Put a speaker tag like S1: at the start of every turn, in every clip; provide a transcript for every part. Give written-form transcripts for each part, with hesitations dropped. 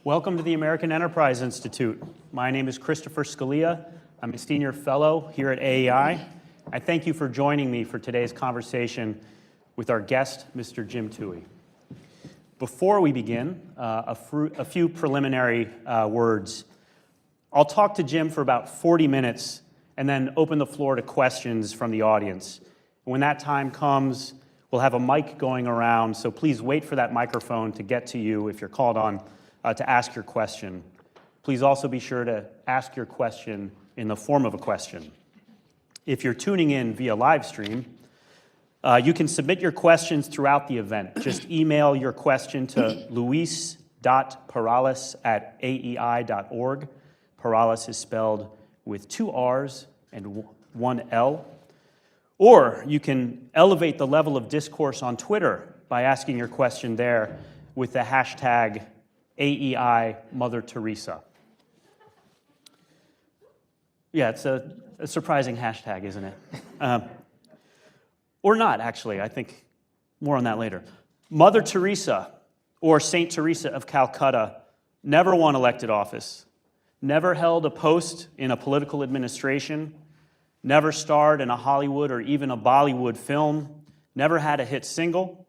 S1: Welcome to the American Enterprise Institute. My name is Christopher Scalia. I'm a senior fellow here at AEI. I thank you for joining me for today's conversation with our guest, Mr. Jim Towey. Before we begin, a few preliminary words. I'll talk to Jim for about 40 minutes and then open the floor to questions from the audience. When that time comes, we'll have a mic going around, so please wait for that microphone to get to you if you're called on to ask your question. Please also be sure to ask your question in the form of a question. If you're tuning in via live stream, you can submit your questions throughout the event. Just email your question to luis.perales@aei.org. Perales is spelled with 2 R's and 1 L. Or you can elevate the level of discourse on Twitter by asking your question there with the hashtag AEI Mother Teresa. Yeah, it's a surprising hashtag, isn't it? Or not, actually. I think more on that later. Mother Teresa, or Saint Teresa of Calcutta, never won elected office, never held a post in a political administration, never starred in a Hollywood or even a Bollywood film, never had a hit single,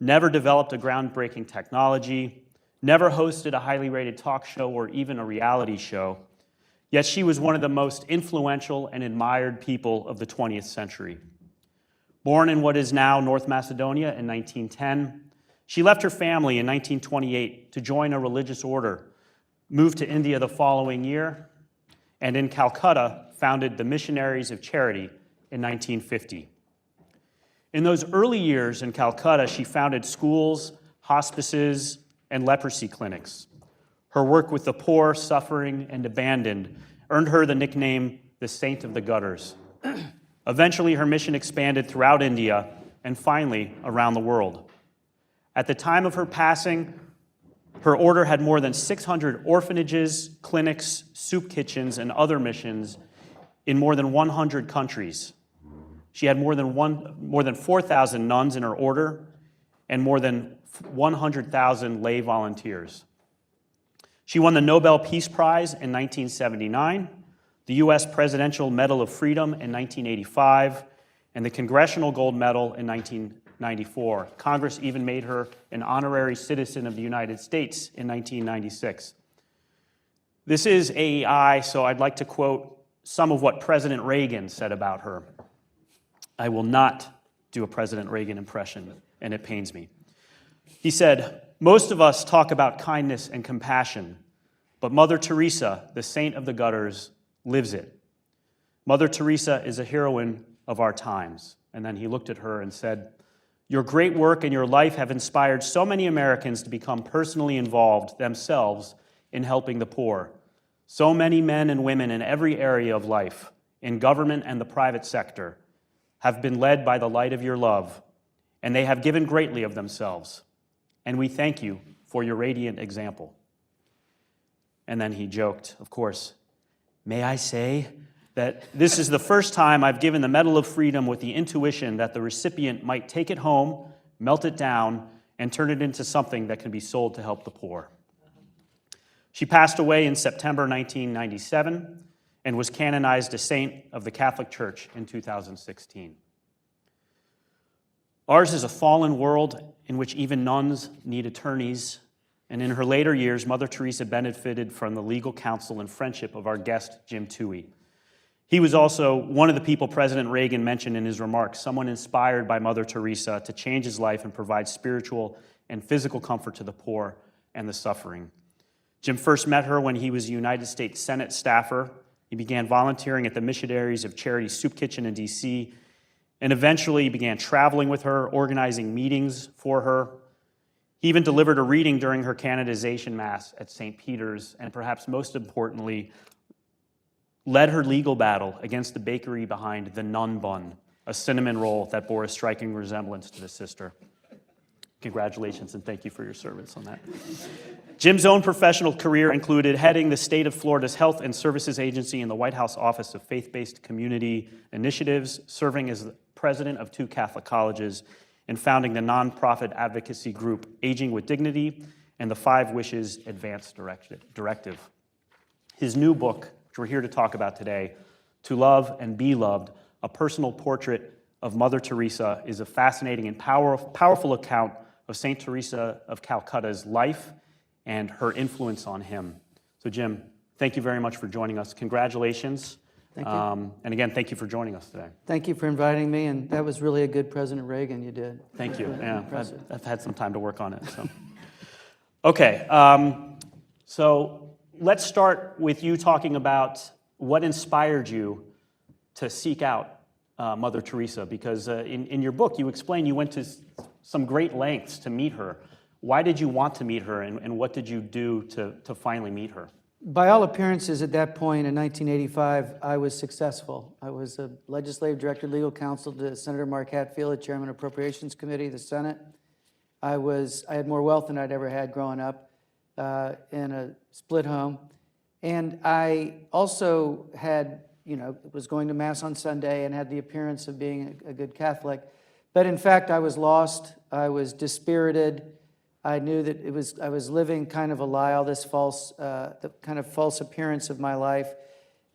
S1: never developed a groundbreaking technology, never hosted a highly rated talk show or even a reality show. Yet she was one of the most influential and admired people of the 20th century. Born in what is now North Macedonia in 1910, she left her family in 1928 to join a religious order, moved to India the following year, and in Calcutta founded the Missionaries of Charity in 1950. In those early years in Calcutta, she founded schools, hospices, and leprosy clinics. Her work with the poor, suffering, and abandoned earned her the nickname the Saint of the Gutters. Eventually, her mission expanded throughout India and finally around the world. At the time of her passing, her order had more than 600 orphanages, clinics, soup kitchens, and other missions in more than 100 countries. She had more than 4,000 nuns in her order and more than 100,000 lay volunteers. She won the Nobel Peace Prize in 1979, the U.S. Presidential Medal of Freedom in 1985, and the Congressional Gold Medal in 1994. Congress even made her an honorary citizen of the United States in 1996. This is AEI, so I'd like to quote some of what President Reagan said about her. I will not do a President Reagan impression, and it pains me. He said, "Most of us talk about kindness and compassion, but Mother Teresa, the saint of the gutters, lives it. Mother Teresa is a heroine of our times." And then he looked at her and said, "Your great work and your life have inspired so many Americans to become personally involved themselves in helping the poor. So many men and women in every area of life, in government and the private sector, have been led by the light of your love, and they have given greatly of themselves. And we thank you for your radiant example." And then he joked, of course, "May I say that this is the first time I've given the Medal of Freedom with the intuition that the recipient might take it home, melt it down, and turn it into something that can be sold to help the poor." She passed away in September 1997 and was canonized a saint of the Catholic Church in 2016. Ours is a fallen world in which even nuns need attorneys, and in her later years, Mother Teresa benefited from the legal counsel and friendship of our guest, Jim Towey. He was also one of the people President Reagan mentioned in his remarks, someone inspired by Mother Teresa to change his life and provide spiritual and physical comfort to the poor and the suffering. Jim first met her when he was a United States Senate staffer. He began volunteering at the Missionaries of Charity Soup Kitchen in D.C., and eventually began traveling with her, organizing meetings for her. He even delivered a reading during her canonization mass at St. Peter's, and perhaps most importantly, led her legal battle against the bakery behind the Nun Bun, a cinnamon roll that bore a striking resemblance to the sister. Congratulations, and thank you for your service on that. Jim's own professional career included heading the state of Florida's Health and Services Agency in the White House Office of Faith-Based Community Initiatives, serving as the president of 2 Catholic colleges, and founding the nonprofit advocacy group Aging with Dignity, and the 5 Wishes Advance Directive. His new book, which we're here to talk about today, To Love and Be Loved, a personal portrait of Mother Teresa, is a fascinating and powerful account of St. Teresa of Calcutta's life and her influence on him. So Jim, thank you very much for joining us. Congratulations.
S2: Thank you.
S1: And again, thank you for joining us today.
S2: Thank you for inviting me, and that was really a good President Reagan you did.
S1: Thank you.
S2: Really
S1: Yeah,
S2: impressive.
S1: I've had some time to work on it. So, okay. So let's start with you talking about what inspired you to seek out Mother Teresa, because in your book you explain you went to some great lengths to meet her. Why did you want to meet her, and what did you do to finally meet her?
S2: By all appearances, at that point in 1985, I was successful. I was a legislative director, legal counsel to Senator Mark Hatfield, the chairman of Appropriations Committee, the Senate. I had more wealth than I'd ever had growing up in a split home. And I also had, was going to Mass on Sunday and had the appearance of being a good Catholic. But in fact, I was lost. I was dispirited. I knew that I was living kind of a lie, all this the kind of false appearance of my life.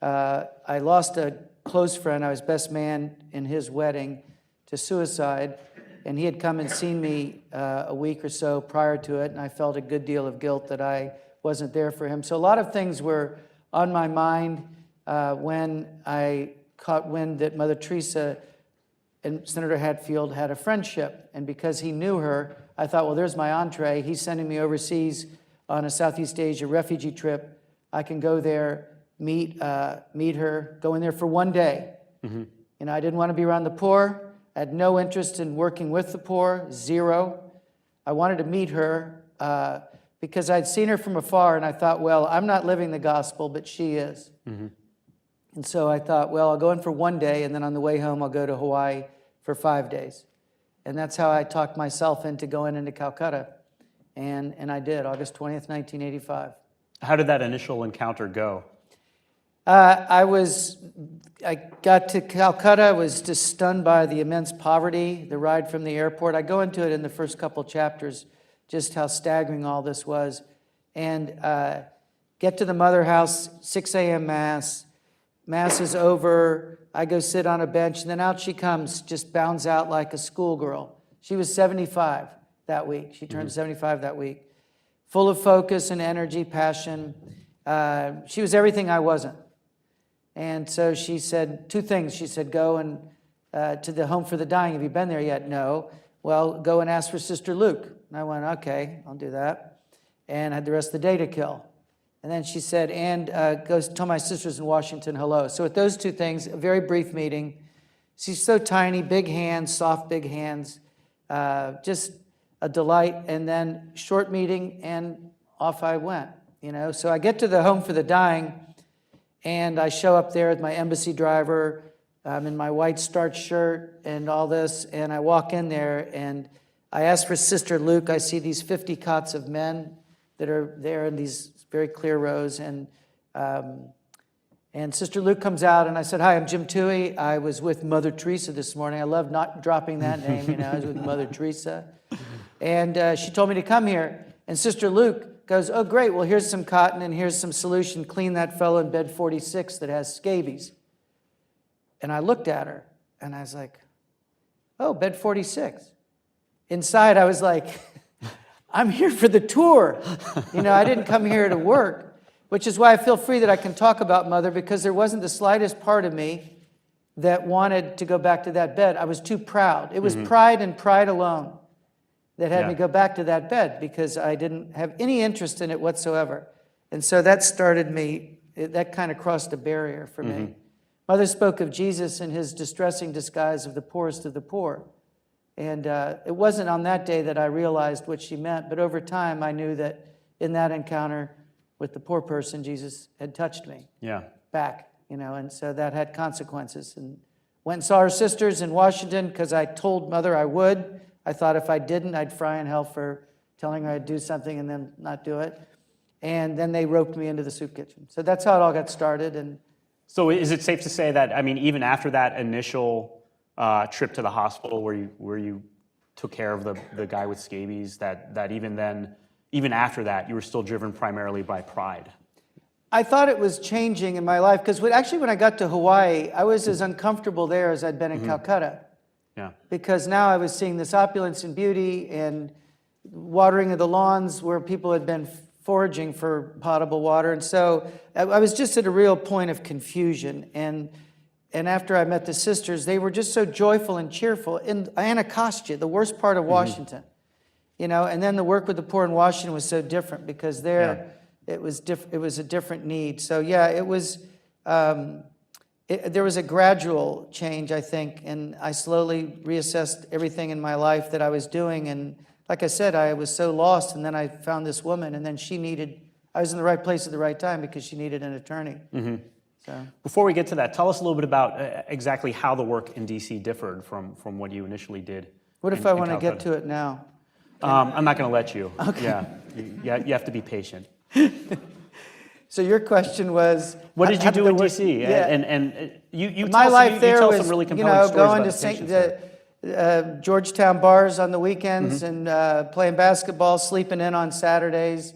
S2: I lost a close friend. I was best man in his wedding to suicide, and he had come and seen me a week or so prior to it, and I felt a good deal of guilt that I wasn't there for him. So a lot of things were on my mind when I caught wind that Mother Teresa and Senator Hatfield had a friendship, and because he knew her, I thought, well, there's my entree. He's sending me overseas on a Southeast Asia refugee trip. I can go there, meet her, go in there for one day. Mm-hmm. I didn't want to be around the poor. I had no interest in working with the poor, zero. I wanted to meet her because I'd seen her from afar, and I thought, well, I'm not living the gospel, but she is. Mm-hmm. And so I thought, well, I'll go in for one day, and then on the way home, I'll go to Hawaii for 5 days. And that's how I talked myself into going into Calcutta. And I did, August 20th, 1985.
S1: How did that initial encounter go?
S2: I got to Calcutta. I was just stunned by the immense poverty, the ride from the airport. I go into it in the first couple chapters, just how staggering all this was. And get to the mother house, 6 a.m. Mass. Mass is over. I go sit on a bench, and then out she comes, just bounds out like a schoolgirl. She was 75 that week. She turned 75 that week. Full of focus and energy, passion. She was everything I wasn't. And so she said 2 things. She said, go and to the home for the dying. Have you been there yet? No. Well, go and ask for Sister Luke. And I went, okay, I'll do that. And I had the rest of the day to kill. And then she said, and go tell my sisters in Washington hello. So with those 2 things, a very brief meeting. She's so tiny, big hands, soft big hands, just a delight. And then short meeting, and off I went. So I get to the home for the dying, and I show up there with my embassy driver, in my white starched shirt and all this, and I walk in there, and I ask for Sister Luke. I see these 50 cots of men that are there in these very clear rows, and Sister Luke comes out, and I said, hi, I'm Jim Towey. I was with Mother Teresa this morning. I love not dropping that name, I was with Mother Teresa. And she told me to come here. And Sister Luke goes, oh, great, well, here's some cotton, and here's some solution. Clean that fellow in bed 46 that has scabies. And I looked at her, and I was like, oh, bed 46. Inside, I was like, I'm here for the tour. I didn't come here to work, which is why I feel free that I can talk about Mother, because there wasn't the slightest part of me that wanted to go back to that bed. I was too proud. It was pride and pride alone that had me go back to that bed, because I didn't have any interest in it whatsoever. And so that started me, that kind of crossed a barrier for me. Mother spoke of Jesus in his distressing disguise of the poorest of the poor. And it wasn't on that day that I realized what she meant, but over time I knew that in that encounter with the poor person, Jesus had touched me back, and so that had consequences. And went and saw her sisters in Washington because I told Mother I would. I thought if I didn't, I'd fry in hell for telling her I'd do something and then not do it. And then they roped me into the soup kitchen. So that's how it all got started. And
S1: so is it safe to say that, even after that initial trip to the hospital where you took care of the guy with scabies, that even then even after that, you were still driven primarily by pride?
S2: I thought it was changing in my life because actually when I got to Hawaii, I was as uncomfortable there as I'd been in Calcutta.
S1: Yeah.
S2: Because now I was seeing this opulence and beauty and watering of the lawns where people had been foraging for potable water. And so I was just at a real point of confusion. And after I met the sisters, they were just so joyful and cheerful. In Anacostia, the worst part of Washington, you know, and then the work with the poor in Washington was so different because there it was a different need. So yeah, it was, there was a gradual change, I think, and I slowly reassessed everything in my life that I was doing. And like I said, I was so lost, and then I found this woman, and then I was in the right place at the right time because she needed an attorney. So. Before
S1: we get to that, tell us a little bit about exactly how the work in D.C. differed from what you initially did.
S2: What if I want to get to it now?
S1: I'm not going to let you.
S2: Okay.
S1: Yeah, you have to be patient.
S2: So your question was,
S1: what did you do in D.C.?
S2: Yeah.
S1: And you
S2: my
S1: tell,
S2: life
S1: you
S2: there
S1: tell
S2: was,
S1: some really compelling stories
S2: going
S1: about
S2: to the Georgetown bars on the weekends and playing basketball, sleeping in on Saturdays.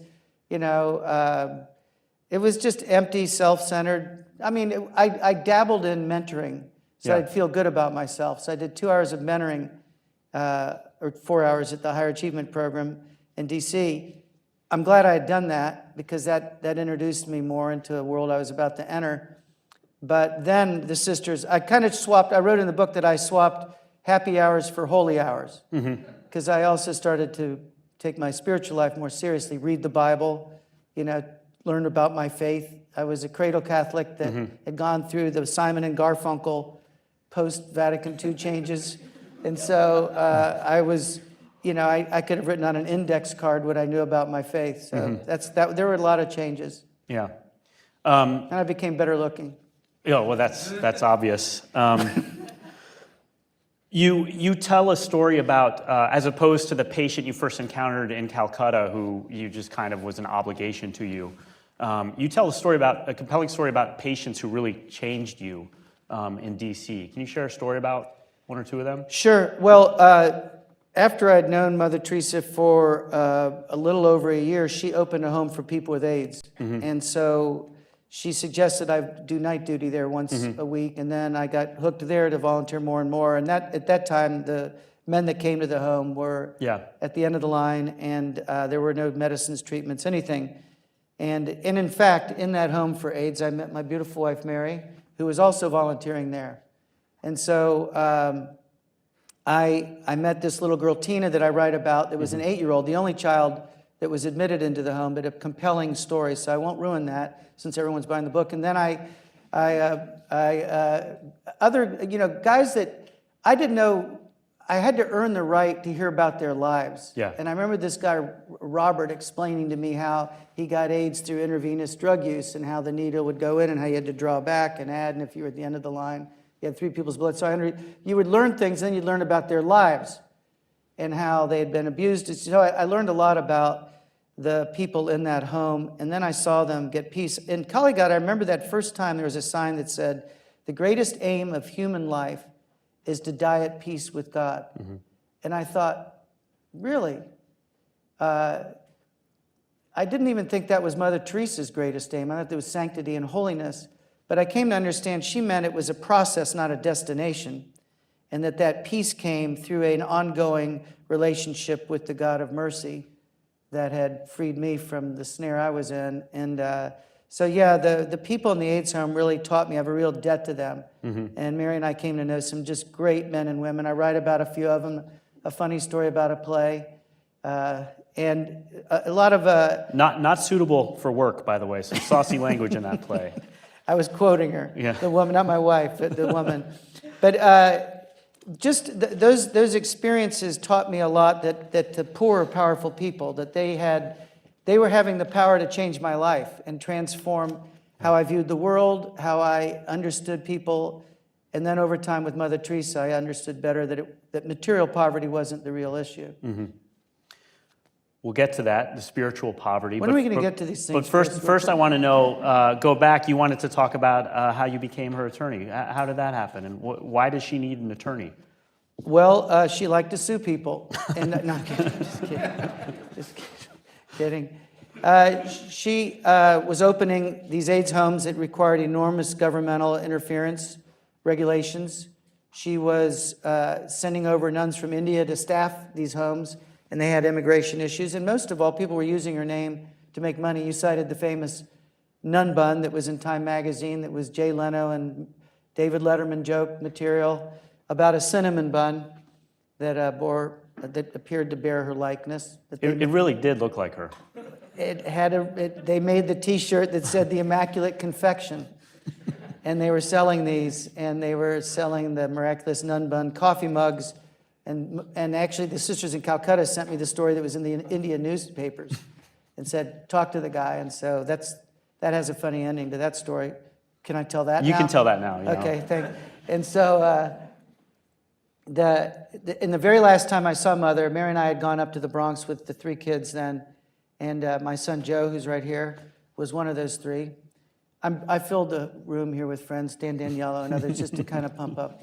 S2: You know, it was just empty, self-centered. I mean, I dabbled in mentoring, so I'd feel good about myself. So I did 2 hours of mentoring, or 4 hours at the Higher Achievement Program in D.C. I'm glad I had done that because that introduced me more into a world I was about to enter. But then the sisters, I kind of swapped. I wrote in the book that I swapped happy hours for holy hours because I also started to take my spiritual life more seriously, read the Bible, you know, learn about my faith. I was a cradle Catholic that had gone through the Simon and Garfunkel post-Vatican II changes. And so I was, you know, I could have written on an index card what I knew about my faith. So there were a lot of changes.
S1: Yeah.
S2: And I became better looking.
S1: Yeah, well, that's obvious. You tell a story about, as opposed to the patient you first encountered in Calcutta, who you just kind of was an obligation to you. You tell a compelling story about patients who really changed you in D.C. Can you share a story about one or two of them?
S2: Sure. Well, after I'd known Mother Teresa for a little over a year, she opened a home for people with AIDS. And so she suggested I do night duty there once a week, and then I got hooked there to volunteer more and more. And at that time, the men that came to the home were at the end of the line, and there were no medicines, treatments, anything. And in fact, in that home for AIDS, I met my beautiful wife, Mary, who was also volunteering there. And so I met this little girl, Tina, that I write about, that was an 8-year-old, the only child that was admitted into the home, but a compelling story, so I won't ruin that since everyone's buying the book. And then other, you know, guys that I didn't know, I had to earn the right to hear about their lives.
S1: Yeah.
S2: And I remember this guy, Robert, explaining to me how he got AIDS through intravenous drug use and how the needle would go in and how you had to draw back and add, and if you were at the end of the line, you had 3 people's blood. So you would learn things, then you'd learn about their lives and how they had been abused. So I learned a lot about the people in that home, and then I saw them get peace. In Caligata, I remember that first time there was a sign that said, "The greatest aim of human life is to die at peace with God." And I thought, really? I didn't even think that was Mother Teresa's greatest aim. I thought it was sanctity and holiness. But I came to understand she meant it was a process, not a destination, and that peace came through an ongoing relationship with the God of mercy that had freed me from the snare I was in. And so, yeah, the people in the AIDS home really taught me. I have a real debt to them. And Mary and I came to know some just great men and women. I write about a few of them, a funny story about a play, and a lot of...
S1: Not suitable for work, by the way, some saucy language in that play.
S2: I was quoting her, the woman, not my wife, but the woman. But those experiences taught me a lot that the poor are powerful people, that they were having the power to change my life and transform how I viewed the world, how I understood people. And then over time with Mother Teresa, I understood better that material poverty wasn't the real issue.
S1: We'll get to that, the spiritual poverty.
S2: When are we going to get to these things?
S1: But first I want to know, go back, you wanted to talk about how you became her attorney. How did that happen, and why does she need an attorney?
S2: Well, she liked to sue people. And no, I'm kidding. Just kidding. Kidding. She was opening these AIDS homes that required enormous governmental interference, regulations. She was sending over nuns from India to staff these homes, and they had immigration issues. And most of all, people were using her name to make money. You cited the famous nun bun that was in Time magazine that was Jay Leno and David Letterman joke material about a cinnamon bun that appeared to bear her likeness.
S1: It really did look like her.
S2: They made the T-shirt that said the Immaculate Confection, and they were selling these, and they were selling the miraculous nun bun coffee mugs, and actually the Sisters in Calcutta sent me the story that was in the Indian newspapers, and said talk to the guy, and so that has a funny ending to that story. Can I tell that now?
S1: You can tell that now.
S2: Okay, thank you. And so in the very last time I saw Mother, Mary and I had gone up to the Bronx with the 3 kids then, and my son Joe, who's right here, was one of those 3. I filled the room here with friends, Dan Daniello and others, just to kind of pump up,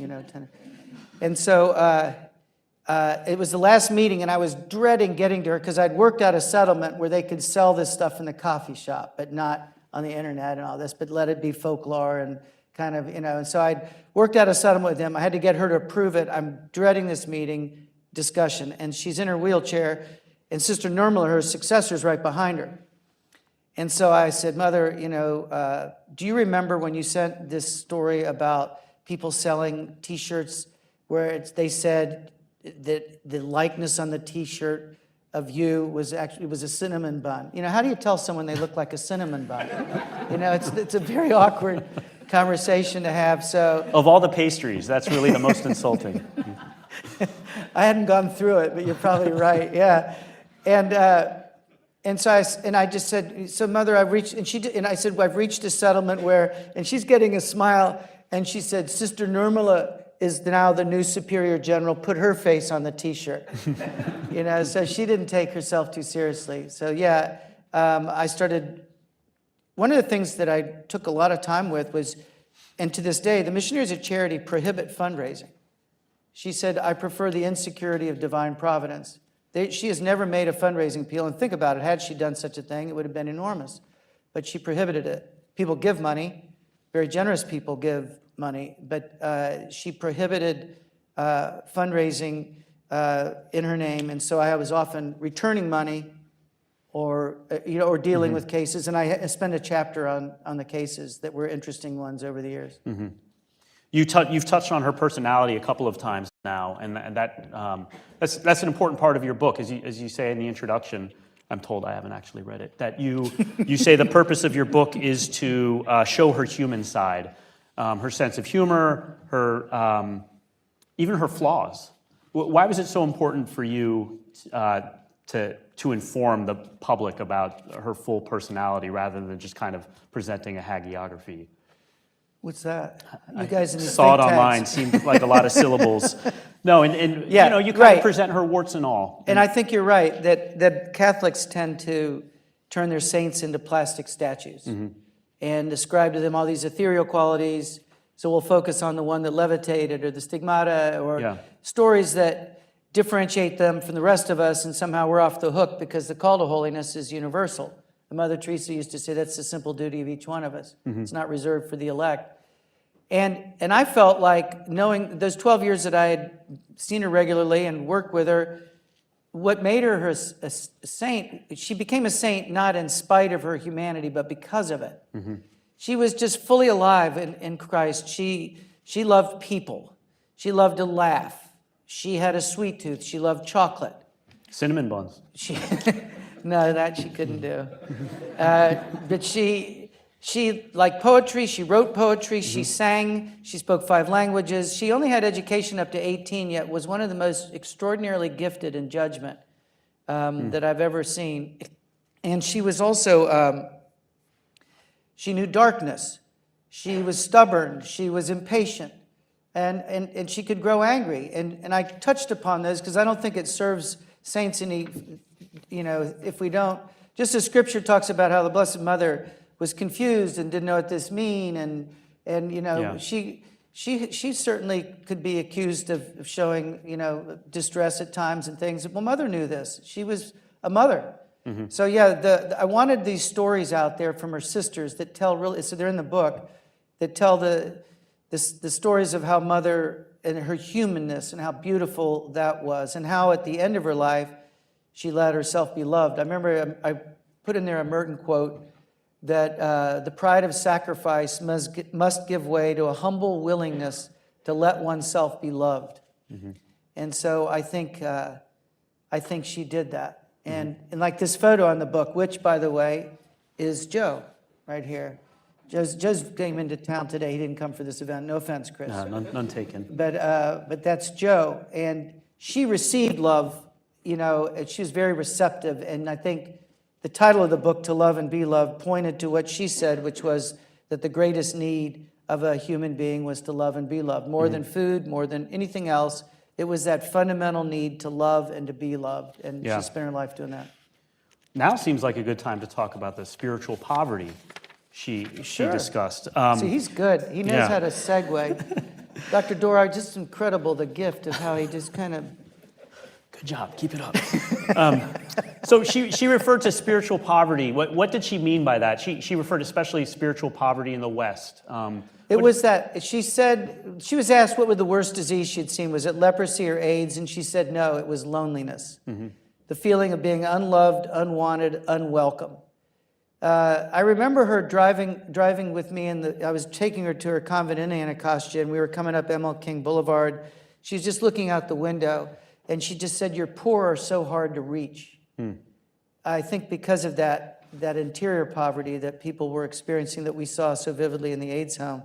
S2: And so it was the last meeting, and I was dreading getting to her because I'd worked out a settlement where they could sell this stuff in the coffee shop, but not on the internet and all this, but let it be folklore and kind of, And so I'd worked out a settlement with them. I had to get her to approve it. I'm dreading this meeting discussion, and she's in her wheelchair, and Sister Nirmala, her successor, is right behind her. And so I said, Mother, do you remember when you sent this story about people selling T-shirts where they said that the likeness on the T-shirt of you was a cinnamon bun? How do you tell someone they look like a cinnamon bun? It's a very awkward conversation to have. So
S1: of all the pastries, that's really the most insulting.
S2: I hadn't gone through it, but you're probably right. Yeah, and so I just said, so Mother, I've reached, and I said, well, I've reached a settlement where, and she's getting a smile, and she said, Sister Nirmala is now the new Superior General. Put her face on the T-shirt. So she didn't take herself too seriously. So yeah, I started. One of the things that I took a lot of time with was, and to this day, the Missionaries of Charity prohibit fundraising. She said, I prefer the insecurity of divine providence. She has never made a fundraising appeal, and think about it, had she done such a thing, it would have been enormous. But she prohibited it. People give money, very generous people give money, but she prohibited fundraising in her name, and so I was often returning money or dealing with cases, and I spent a chapter on the cases that were interesting ones over the years.
S1: Mm-hmm. You've touched on her personality a couple of times now, and that's an important part of your book, as you say in the introduction. I'm told, I haven't actually read it, that you say the purpose of your book is to show her human side, her sense of humor, even her flaws. Why was it so important for you to inform the public about her full personality rather than just kind of presenting a hagiography?
S2: What's that? You guys in the
S1: saw it online, seemed like a lot of syllables. No, and
S2: yeah,
S1: you kind of present her warts and all.
S2: And I think you're right, that Catholics tend to turn their saints into plastic statues and ascribe to them all these ethereal qualities. So we'll focus on the one that levitated or the stigmata or stories that differentiate them from the rest of us, and somehow we're off the hook because the call to holiness is universal. Mother Teresa used to say that's the simple duty of each one of us. It's not reserved for the elect. And I felt like, knowing those 12 years that I had seen her regularly and worked with her, what made her a saint, she became a saint not in spite of her humanity, but because of it. She was just fully alive in Christ. She loved people. She loved to laugh. She had a sweet tooth. She loved chocolate.
S1: Cinnamon buns.
S2: No, that she couldn't do. But she liked poetry. She wrote poetry. She sang. She spoke 5 languages. She only had education up to 18, yet was one of the most extraordinarily gifted in judgment that I've ever seen. And she was also, she knew darkness. She was stubborn. She was impatient. And she could grow angry. And I touched upon this because I don't think it serves saints any, if we don't, just as Scripture talks about how the Blessed Mother was confused and didn't know what this mean, she certainly could be accused of showing, distress at times and things. Well, Mother knew this. She was a mother. So yeah, I wanted these stories out there from her sisters that tell really, so they're in the book, that tell the stories of how Mother and her humanness and how beautiful that was, and how at the end of her life, she let herself be loved. I remember I put in there a Merton quote that the pride of sacrifice must give way to a humble willingness to let oneself be loved. And so I think she did that. And like this photo on the book, which, by the way, is Joe right here. Joe's came into town today. He didn't come for this event. No offense, Chris.
S1: None taken.
S2: But that's Joe. And she received love, and she was very receptive. And I think the title of the book, To Love and Be Loved, pointed to what she said, which was that the greatest need of a human being was to love and be loved. More than food, more than anything else, it was that fundamental need to love and to be loved. And she spent her life doing that.
S1: Now seems like a good time to talk about the spiritual poverty she discussed.
S2: See, he's good. He knows how to segue. Dr. Dora, just incredible, the gift of how he just kind of...
S1: Good job. Keep it up. So she referred to spiritual poverty. What did she mean by that? She referred especially spiritual poverty in the West.
S2: It was that, she said, she was asked what was the worst disease she'd seen. Was it leprosy or AIDS? And she said, no, it was loneliness. The feeling of being unloved, unwanted, unwelcome. I remember her driving with me, I was taking her to her convent in Anacostia, and we were coming up ML King Boulevard. She's just looking out the window, and she just said, your poor are so hard to reach. I think because of that interior poverty that people were experiencing that we saw so vividly in the AIDS home.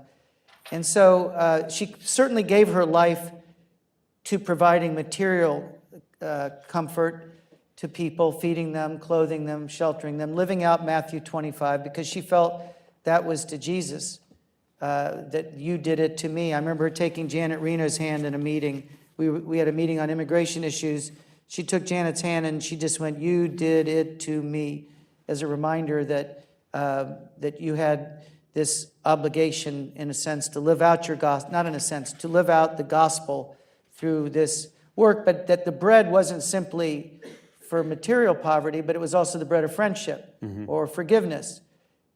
S2: And so she certainly gave her life to providing material comfort to people, feeding them, clothing them, sheltering them, living out Matthew 25, because she felt that was to Jesus, that you did it to me. I remember her taking Janet Reno's hand in a meeting. We had a meeting on immigration issues. She took Janet's hand and she just went, you did it to me, as a reminder that that you had this obligation, in a sense, to live out your gospel, not in a sense, to live out the gospel through this work, but that the bread wasn't simply for material poverty, but it was also the bread of friendship or forgiveness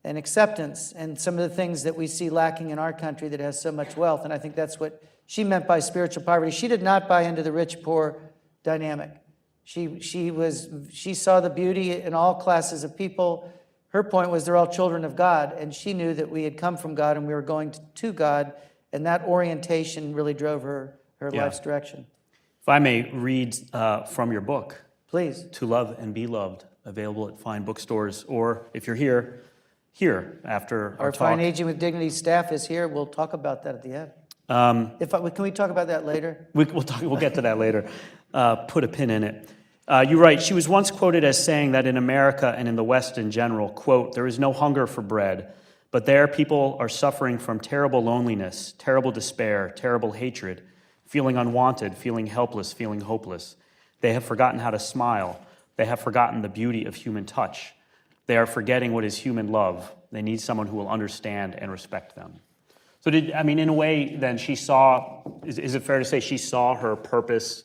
S2: and acceptance and some of the things that we see lacking in our country that has so much wealth. And I think that's what she meant by spiritual poverty. She did not buy into the rich-poor dynamic. She saw the beauty in all classes of people. Her point was they're all children of God, and she knew that we had come from God and we were going to God, and that orientation really drove her life's direction.
S1: If I may read from your book.
S2: Please.
S1: To Love and Be Loved, available at fine bookstores, or if you're here after our talk.
S2: Fine Aging with Dignity staff is here. We'll talk about that at the end. Can we talk about that later?
S1: We'll get to that later. Put a pin in it. You write, she was once quoted as saying that in America and in the West in general, quote, there is no hunger for bread, but there people are suffering from terrible loneliness, terrible despair, terrible hatred, feeling unwanted, feeling helpless, feeling hopeless. They have forgotten how to smile. They have forgotten the beauty of human touch. They are forgetting what is human love. They need someone who will understand and respect them. So in a way, then she saw, is it fair to say she saw her purpose?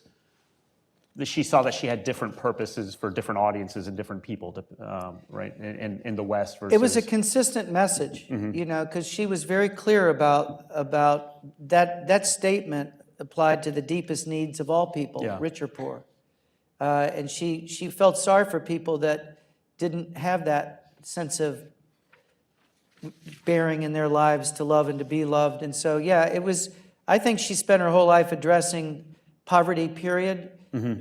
S1: She saw that she had different purposes for different audiences and different people, right, in the West versus...
S2: It was a consistent message, because she was very clear about that statement applied to the deepest needs of all people, rich or poor. And she felt sorry for people that didn't have that sense of bearing in their lives to love and to be loved. And so, I think she spent her whole life addressing poverty, period.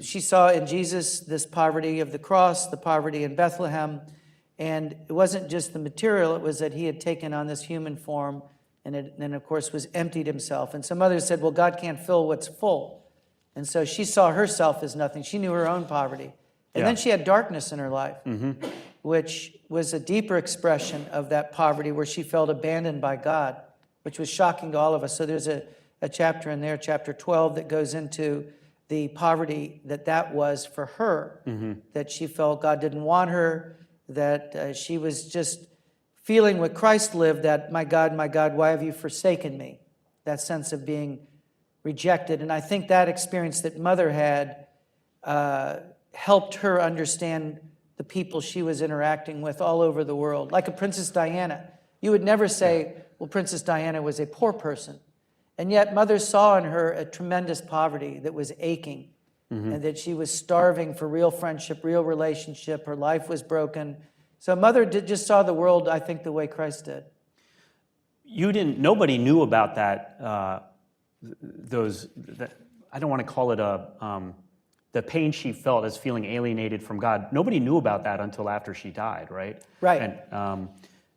S2: She saw in Jesus this poverty of the cross, the poverty in Bethlehem, and it wasn't just the material, it was that he had taken on this human form and of course, was emptied himself. And some others said, well, God can't fill what's full. And so she saw herself as nothing. She knew her own poverty. And then she had darkness in her life, which was a deeper expression of that poverty where she felt abandoned by God, which was shocking to all of us. So there's a chapter in there, chapter 12, that goes into the poverty that was for her, that she felt God didn't want her, that she was just feeling what Christ lived, that, my God, why have you forsaken me? That sense of being rejected. And I think that experience that Mother had helped her understand the people she was interacting with all over the world, like a Princess Diana. You would never say, well, Princess Diana was a poor person. And yet Mother saw in her a tremendous poverty that was aching, and that she was starving for real friendship, real relationship. Her life was broken. So Mother just saw the world, I think, the way Christ did.
S1: Nobody knew about that, I don't want to call it the pain she felt as feeling alienated from God. Nobody knew about that until after she died, right?
S2: Right.
S1: And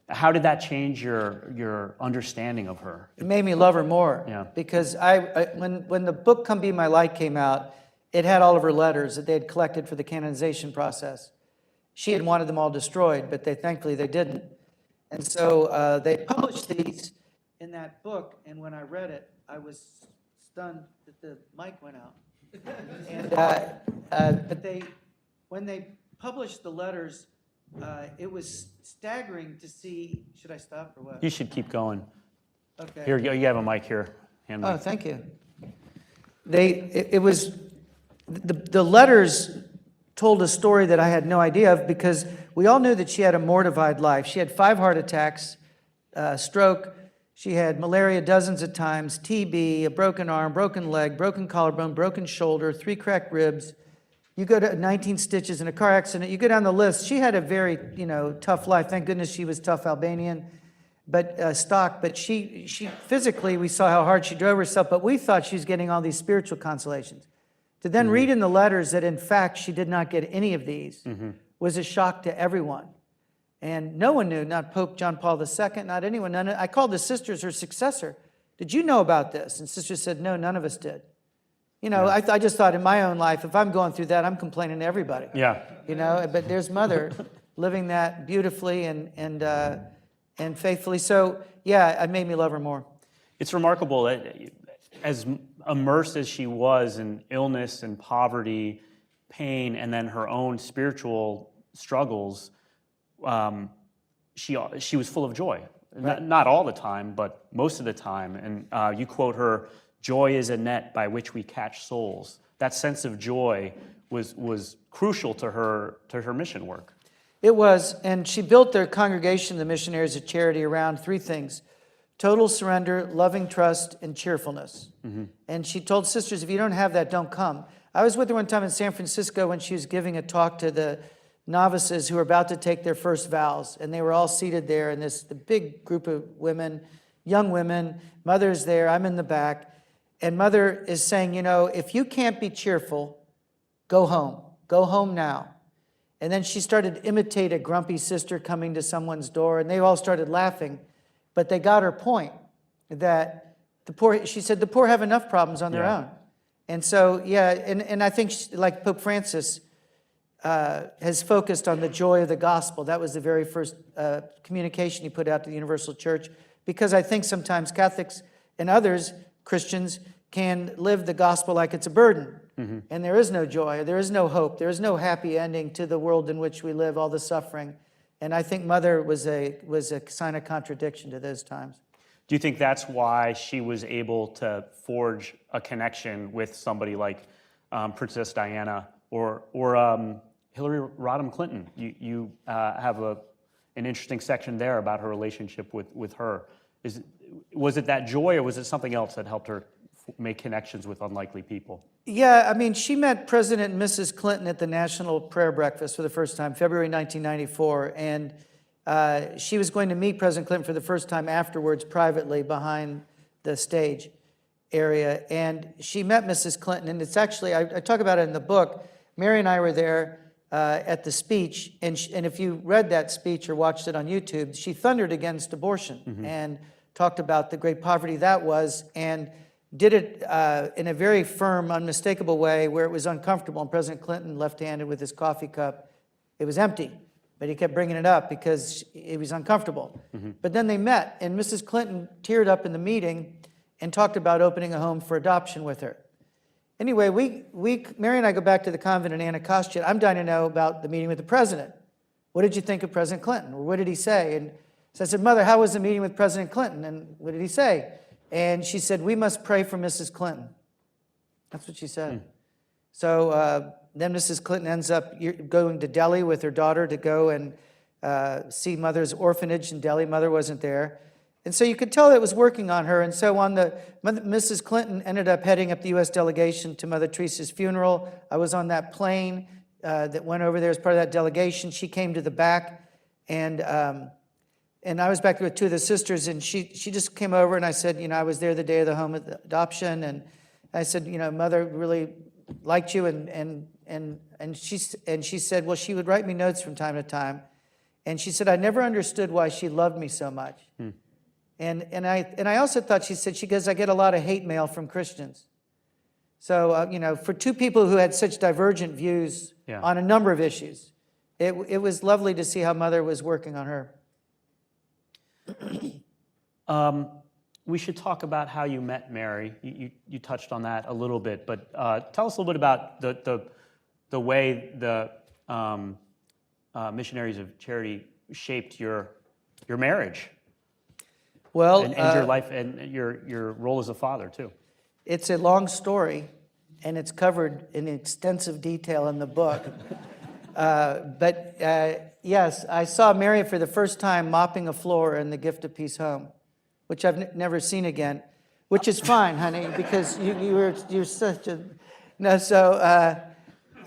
S1: how did that change your understanding of her?
S2: It made me love her more.
S1: Yeah.
S2: Because when the book Come Be My Light came out, it had all of her letters that they had collected for the canonization process. She had wanted them all destroyed, but thankfully they didn't. And so they published these in that book, and when I read it, I was stunned that the mic went out. But when they published the letters, it was staggering to see. Should I stop or what?
S1: You should keep going.
S2: Okay.
S1: Here, you have a mic here. Hand
S2: Oh,
S1: mic.
S2: thank you. It was the letters told a story that I had no idea of, because we all knew that she had a mortified life. She had 5 heart attacks, stroke. She had malaria dozens of times, TB, a broken arm, broken leg, broken collarbone, broken shoulder, 3 cracked ribs. You go to 19 stitches in a car accident. You go down the list. She had a very, tough life. Thank goodness she was tough Albanian, but stock. But she physically, we saw how hard she drove herself. But we thought she was getting all these spiritual consolations. To then read in the letters that in fact she did not get any of these was a shock to everyone. And no one knew, not Pope John Paul II, not anyone. I called the sisters, her successor. Did you know about this? And sisters said, no, none of us did. I just thought in my own life, if I'm going through that, I'm complaining to everybody.
S1: Yeah.
S2: But there's Mother living that beautifully and faithfully. So, yeah, it made me love her more.
S1: It's remarkable that as immersed as she was in illness and poverty, pain, and then her own spiritual struggles, she was full of joy.
S2: Right.
S1: Not all the time, but most of the time. And you quote her, "Joy is a net by which we catch souls." That sense of joy was crucial to her mission work.
S2: It was, and she built their congregation, the Missionaries of Charity, around 3 things: total surrender, loving trust, and cheerfulness. And she told sisters, if you don't have that, don't come. I was with her one time in San Francisco when she was giving a talk to the novices who were about to take their first vows, and they were all seated there, and the big group of women, young women, Mother's there, I'm in the back, and Mother is saying, if you can't be cheerful, go home now. And then she started to imitate a grumpy sister coming to someone's door, and they all started laughing. But they got her point that she said, the poor have enough problems on their own. And so, and I think like Pope Francis has focused on the joy of the gospel. That was the very first communication he put out to the Universal Church, because I think sometimes Catholics and others, Christians, can live the gospel like it's a burden. And there is no joy, there is no hope, there is no happy ending to the world in which we live, all the suffering. And I think Mother was a sign of contradiction to those times.
S1: Do you think that's why she was able to forge a connection with somebody like Princess Diana or Hillary Rodham Clinton? You have an interesting section there about her relationship with her. Was it that joy, or was it something else that helped her make connections with unlikely people?
S2: Yeah, she met President and Mrs. Clinton at the National Prayer Breakfast for the first time, February 1994, and she was going to meet President Clinton for the first time afterwards privately behind the stage area, and she met Mrs. Clinton, and it's actually, I talk about it in the book. Mary and I were there at the speech, and if you read that speech or watched it on YouTube, she thundered against abortion and talked about the great poverty that was, and did it in a very firm, unmistakable way where it was uncomfortable. And President Clinton, left-handed with his coffee cup, it was empty, but he kept bringing it up because it was uncomfortable. But then they met, and Mrs. Clinton teared up in the meeting and talked about opening a home for adoption with her. Anyway, Mary and I go back to the convent in Anacostia. I'm dying to know about the meeting with the president. What did you think of President Clinton? Or what did he say? And so I said, Mother, how was the meeting with President Clinton? And what did he say? And she said, we must pray for Mrs. Clinton. That's what she said. So then Mrs. Clinton ends up going to Delhi with her daughter to go and see Mother's orphanage in Delhi. Mother wasn't there. And so you could tell it was working on her. And so Mrs. Clinton ended up heading up the U.S. delegation to Mother Teresa's funeral. I was on that plane that went over there as part of that delegation. She came to the back, and I was back there with two of the sisters, and she just came over, and I said, I was there the day of the home adoption, and I said, Mother really liked you, and she said, well, she would write me notes from time to time, and she said, I never understood why she loved me so much. And I also thought, she goes, I get a lot of hate mail from Christians. So, for two people who had such divergent views on a number of issues, it was lovely to see how Mother was working on her.
S1: We should talk about how you met Mary. You touched on that a little bit, but tell us a little bit about the way the Missionaries of Charity shaped your marriage.
S2: Well,
S1: and your life and your role as a father too.
S2: It's a long story, and it's covered in extensive detail in the book. But yes, I saw Mary for the first time mopping a floor in the Gift of Peace home, which I've never seen again, which is fine, honey, because you're such a no. So,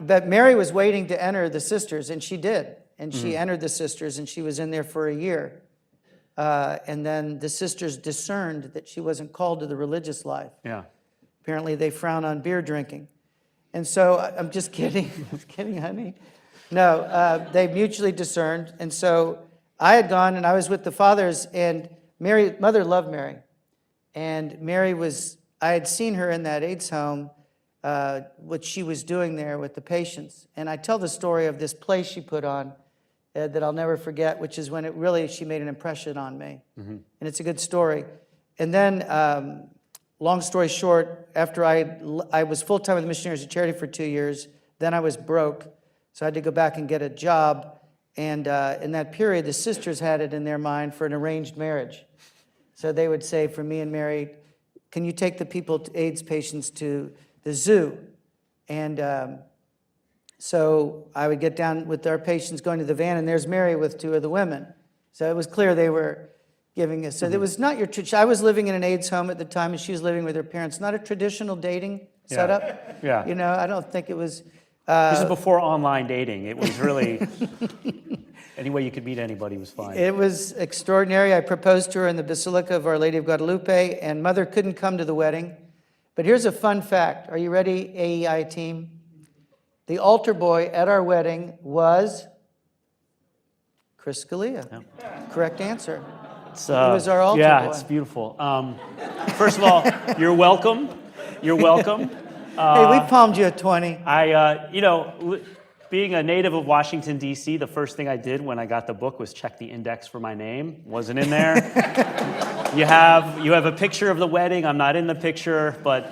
S2: but Mary was waiting to enter the sisters, and she did, and she entered the sisters, and she was in there for a year. And then the sisters discerned that she wasn't called to the religious life.
S1: Yeah.
S2: Apparently, they frown on beer drinking. And so, I'm just kidding. I'm just kidding, honey. No, they mutually discerned. And so, I had gone, and I was with the fathers, and Mother loved Mary. And I had seen her in that AIDS home, what she was doing there with the patients. And I tell the story of this play she put on, that I'll never forget, which is when she made an impression on me. And it's a good story. And then, long story short, after I was full-time with the Missionaries of Charity for 2 years, then I was broke, so I had to go back and get a job. And in that period, the sisters had it in their mind for an arranged marriage. So they would say, for me and Mary, can you take the AIDS patients to the zoo? And so I would get down with our patients going to the van, and there's Mary with two of the women. So it was clear they were giving us. So it was not I was living in an AIDS home at the time, and she was living with her parents. Not a traditional dating setup.
S1: Yeah.
S2: I don't think it was.
S1: This is before online dating. It was really any way you could meet anybody was fine.
S2: It was extraordinary. I proposed to her in the Basilica of Our Lady of Guadalupe, and Mother couldn't come to the wedding. But here's a fun fact. Are you ready, AEI team? The altar boy at our wedding was Chris Scalia. Yeah. Correct answer. He was our altar boy.
S1: Yeah, it's beautiful. First of all, you're welcome. You're welcome.
S2: Hey, we palmed you a 20.
S1: Being a native of Washington, D.C., the first thing I did when I got the book was check the index for my name. Wasn't in there. You have a picture of the wedding. I'm not in the picture, but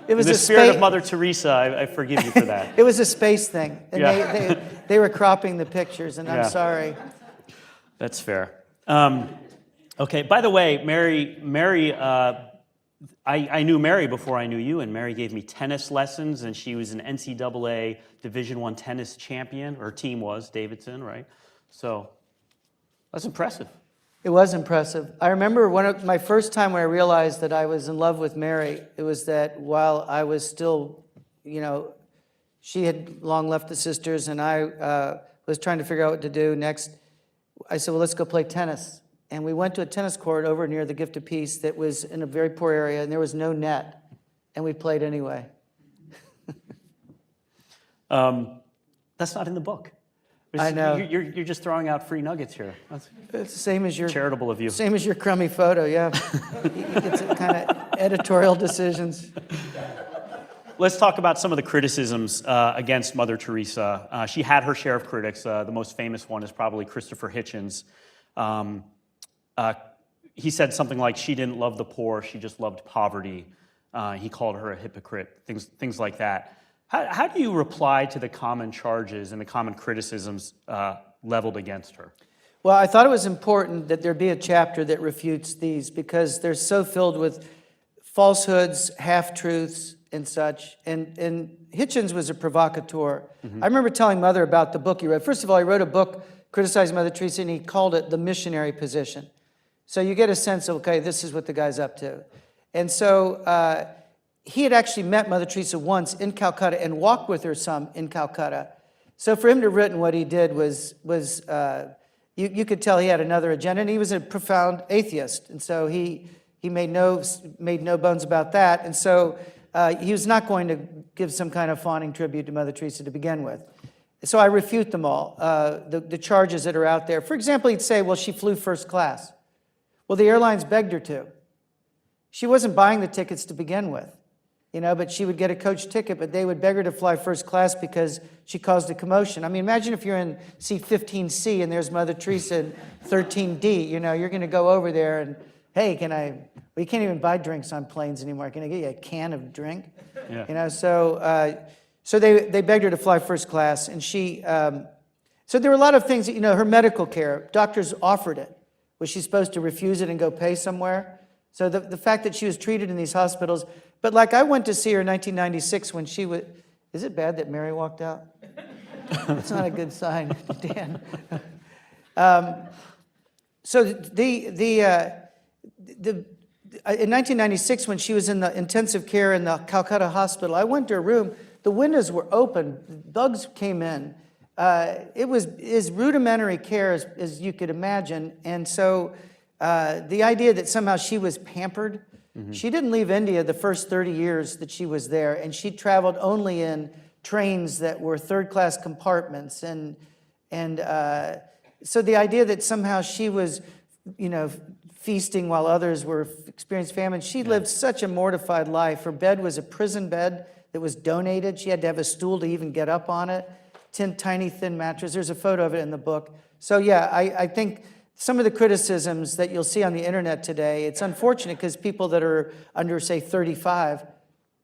S2: it was
S1: in the spirit of Mother Teresa, I forgive you for that.
S2: It was a space thing, and they were cropping the pictures, and I'm sorry.
S1: That's fair. Okay. By the way, Mary. I knew Mary before I knew you, and Mary gave me tennis lessons, and she was an NCAA Division I tennis champion. Her team was Davidson, right? So that's impressive.
S2: It was impressive. I remember my first time when I realized that I was in love with Mary, it was that while I was still, she had long left the sisters, and I was trying to figure out what to do next. I said, well, let's go play tennis. And we went to a tennis court over near the Gift of Peace that was in a very poor area, and there was no net. And we played anyway.
S1: That's not in the book.
S2: I know.
S1: You're just throwing out free nuggets here.
S2: It's the same as your
S1: charitable of you.
S2: Same as your crummy photo, yeah. It's kind of editorial decisions.
S1: Let's talk about some of the criticisms against Mother Teresa. She had her share of critics. The most famous one is probably Christopher Hitchens. He said something like, she didn't love the poor, she just loved poverty. He called her a hypocrite, things like that. How do you reply to the common charges and the common criticisms leveled against her?
S2: Well, I thought it was important that there be a chapter that refutes these, because they're so filled with falsehoods, half-truths, and such. And Hitchens was a provocateur. I remember telling Mother about the book he wrote. First of all, he wrote a book criticizing Mother Teresa, and he called it the missionary position. So you get a sense of, okay, this is what the guy's up to. And so he had actually met Mother Teresa once in Calcutta and walked with her some in Calcutta. So for him to have written what he did was you could tell he had another agenda, and he was a profound atheist. And so he made no bones about that. And so he was not going to give some kind of fawning tribute to Mother Teresa to begin with. So I refute them all, the charges that are out there. For example, he'd say, well, she flew first class. Well, the airlines begged her to. She wasn't buying the tickets to begin with, but she would get a coach ticket, but they would beg her to fly first class because she caused a commotion. I mean, imagine if you're in seat 15C and there's Mother Teresa in 13D, you're going to go over there and, hey, well, you can't even buy drinks on planes anymore. Can I get you a can of drink?
S1: Yeah.
S2: So they begged her to fly first class, and she, so there were a lot of things, her medical care, doctors offered it. Was she supposed to refuse it and go pay somewhere? So the fact that she was treated in these hospitals, but like I went to see her in 1996 when she was, is it bad that Mary walked out? That's not a good sign, Dan. So in 1996, when she was in the intensive care in the Calcutta hospital, I went to her room. The windows were open. Bugs came in. It was as rudimentary care as you could imagine. And so the idea that somehow she was pampered, she didn't leave India the first 30 years that she was there, and she traveled only in trains that were third-class compartments. And so the idea that somehow she was, feasting while others were experiencing famine, she lived such a mortified life. Her bed was a prison bed that was donated. She had to have a stool to even get up on it. Tiny, thin mattress. There's a photo of it in the book. So yeah, I think some of the criticisms that you'll see on the internet today, it's unfortunate because people that are under, say, 35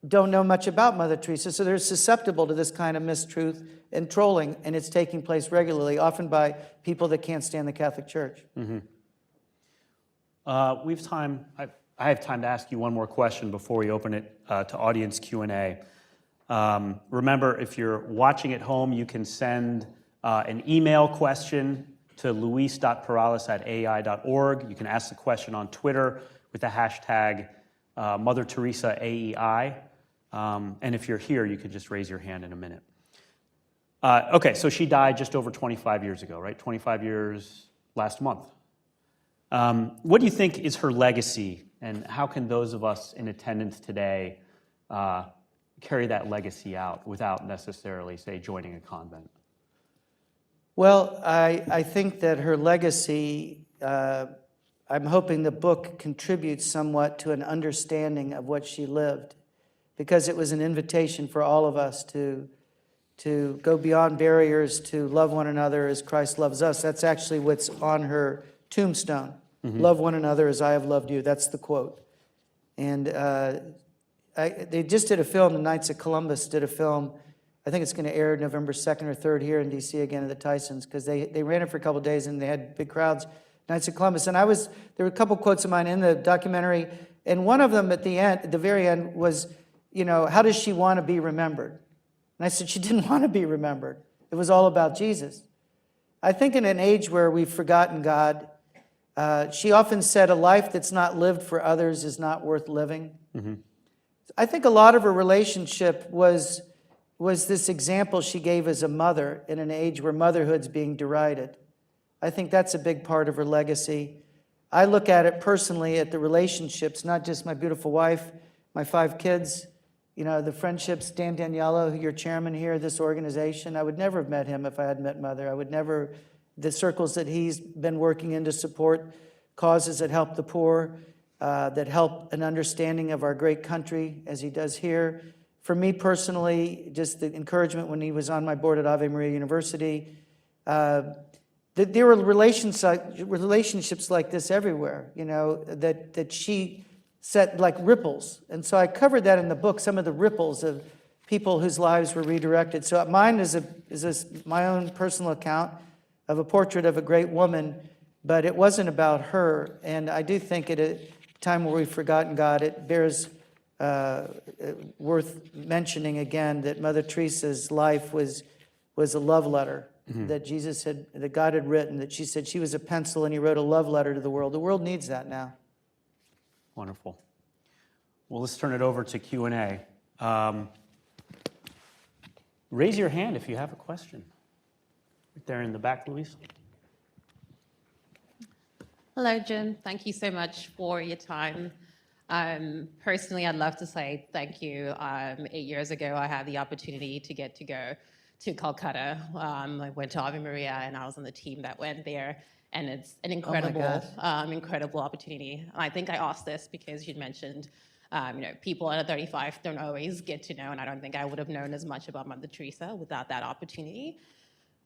S2: don't know much about Mother Teresa, so they're susceptible to this kind of mistruth and trolling, and it's taking place regularly, often by people that can't stand the Catholic Church.
S1: We have time. I have time to ask you one more question before we open it to audience Q&A. Remember, if you're watching at home, you can send an email question to luis.perales@aei.org. You can ask the question on Twitter with the hashtag Mother Teresa AEI. And if you're here, you could just raise your hand in a minute. Okay, so she died just over 25 years ago, right? 25 years last month. What do you think is her legacy, and how can those of us in attendance today carry that legacy out without necessarily, say, joining a convent?
S2: Well, I think that her legacy, I'm hoping the book contributes somewhat to an understanding of what she lived, because it was an invitation for all of us to go beyond barriers, to love one another as Christ loves us. That's actually what's on her tombstone. Love one another as I have loved you. That's the quote. And they just did a film, the Knights of Columbus did a film. I think it's going to air November 2nd or 3rd here in D.C. again at the Tysons, because they ran it for a couple of days and they had big crowds, Knights of Columbus. And there were a couple quotes of mine in the documentary, and one of them at the very end was, how does she want to be remembered? And I said, she didn't want to be remembered. It was all about Jesus. I think in an age where we've forgotten God, she often said, a life that's not lived for others is not worth living. I think a lot of her relationship was this example she gave as a mother in an age where motherhood's being derided. I think that's a big part of her legacy. I look at it personally at the relationships, not just my beautiful wife, my 5 kids, the friendships, Dan Daniello, your chairman here, this organization. I would never have met him if I hadn't met Mother. I would never, the circles that he's been working in to support causes that help the poor, that help an understanding of our great country as he does here. For me personally, just the encouragement when he was on my board at Ave Maria University, there were relationships like this everywhere, that she set like ripples. And so I covered that in the book, some of the ripples of people whose lives were redirected. So mine is my own personal account of a portrait of a great woman, but it wasn't about her. And I do think at a time where we've forgotten God, it bears worth mentioning again that Mother Teresa's life was a love letter that that God had written, that she said she was a pencil and he wrote a love letter to the world. The world needs that now.
S1: Wonderful. Well, let's turn it over to Q&A. Raise your hand if you have a question. Right there in the back, Louise.
S3: Hello, Jim. Thank you so much for your time. Personally, I'd love to say thank you. 8 years ago, I had the opportunity to go to Calcutta. I went to Ave Maria, and I was on the team that went there. And it's an incredible, incredible opportunity. And I think I asked this because you'd mentioned, people under 35 don't always get to know, and I don't think I would have known as much about Mother Teresa without that opportunity.